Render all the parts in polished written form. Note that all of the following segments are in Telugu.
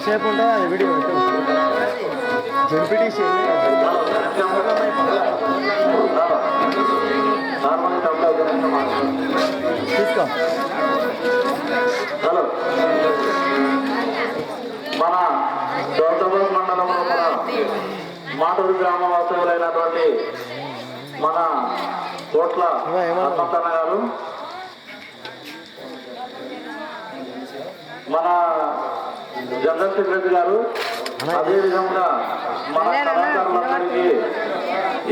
సేపు ఉంటుంది అది వీడియో జెన్పిటిసి తీసుకో. హలో, మన దౌలతాబాద్ మండలంలో మన మాటూరు గ్రామ వాస్తవులైనటువంటి మన కోట్ల హనుమంతన్న గారు, మన జనరల్ సెక్రటరీ గారు, అదేవిధంగా మన కళాకారులందరికీ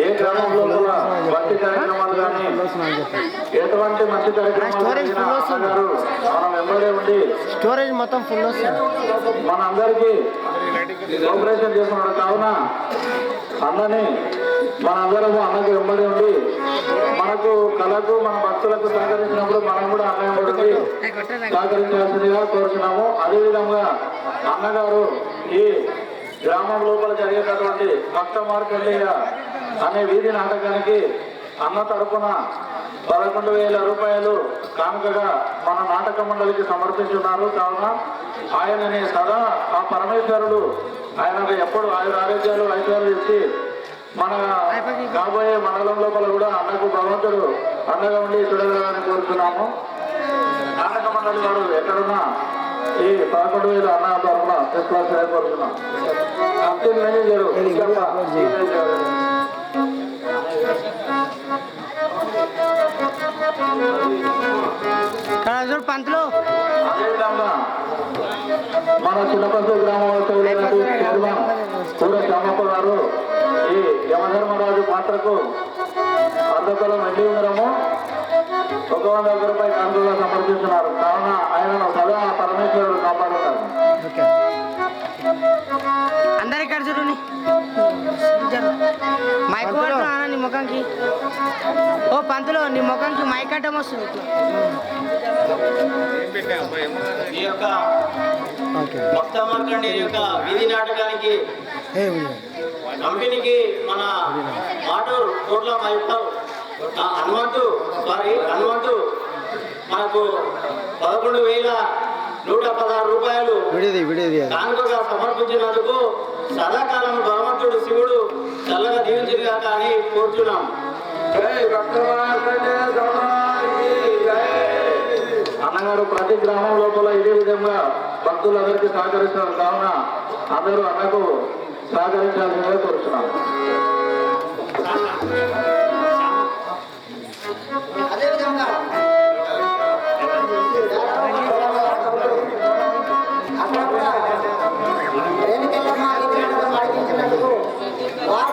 ఏ గ్రామంలో కూడా మంచి కార్యక్రమాలు కానీ ఎటువంటి మంచి కార్యక్రమాలు గారు మనం వెంబడే ఉండి స్టోరేజ్ మొత్తం ఫుల్ వస్తుంది. మన అందరికీ కోఆపరేషన్ చేస్తున్నాడు. కావున అన్నని మనందరము అన్నకి వెంబడి ఉండి మనకు కళకు మన భక్తులకు సహకరించినప్పుడు మనం కూడా అన్న వెంబడి సహకరించాల్సిందిగా కోరుతున్నాము. అదేవిధంగా అన్నగారు ఈ గ్రామం లోపల జరిగేటటువంటి భక్త మార్కండేయ అనే వీధి నాటకానికి అన్న తరపున 11,000 రూపాయలు కానుకగా మన నాటక మండలికి సమర్పించున్నారు. కావున ఆయనని సదా ఆ పరమేశ్వరుడు ఆయనకు ఎప్పుడు ఆరోగ్యాలు ఐశ్వర్యాలు ఇచ్చి మన కాబోయే మండలం లోపల కూడా అన్నకు భగవంతుడు అండగా ఉండి చూడగలని కోరుతున్నాము. నాటక మండలి వారు ఎక్కడున్నా ఈ 11,000 అన్న తరఫున తీసుకోవాల్సిన కోరుతున్నాం. కంపెనీ మేనేజరు పంతులు, అదేవిధంగా మన చిన్నపల్లి గ్రామ చైర్మన్ కూడా శ్యామప్ప గారు ఈ యమధర్మరాజు పాత్రకు అర్ధకలం వెండి ఉంగరము 100 రూపాయల కానుకగా సమర్పిస్తున్నారు. కావున ఆయనను సదా పరమేశ్వరుడు కాపాడుతారు. అందరి ఖర్చుని మైక్ నీ ముఖంకి ఓ పంతులు నీ ముఖంకి మైక్ అడ్డం వస్తుంది. ఈ యొక్క భక్త మార్కండేయ యొక్క వీధి నాటకానికి కంపెనీకి మన మాటూరు కోట్ల హనుమంతు మనకు 11,116 రూపాయలు కానుకగా సమర్పించినందుకు సదాకాలం భగవంతుడు శివుడు చల్లగా దీవించిగాక అని కోరుతున్నాం. అన్నగారు ప్రతి గ్రామం లోపల ఇదే విధంగా భక్తులందరికీ సహకరిస్తున్నారు. కావున అందరూ అన్నకు సహకరించాల్సిందిగా కోరుతున్నాం.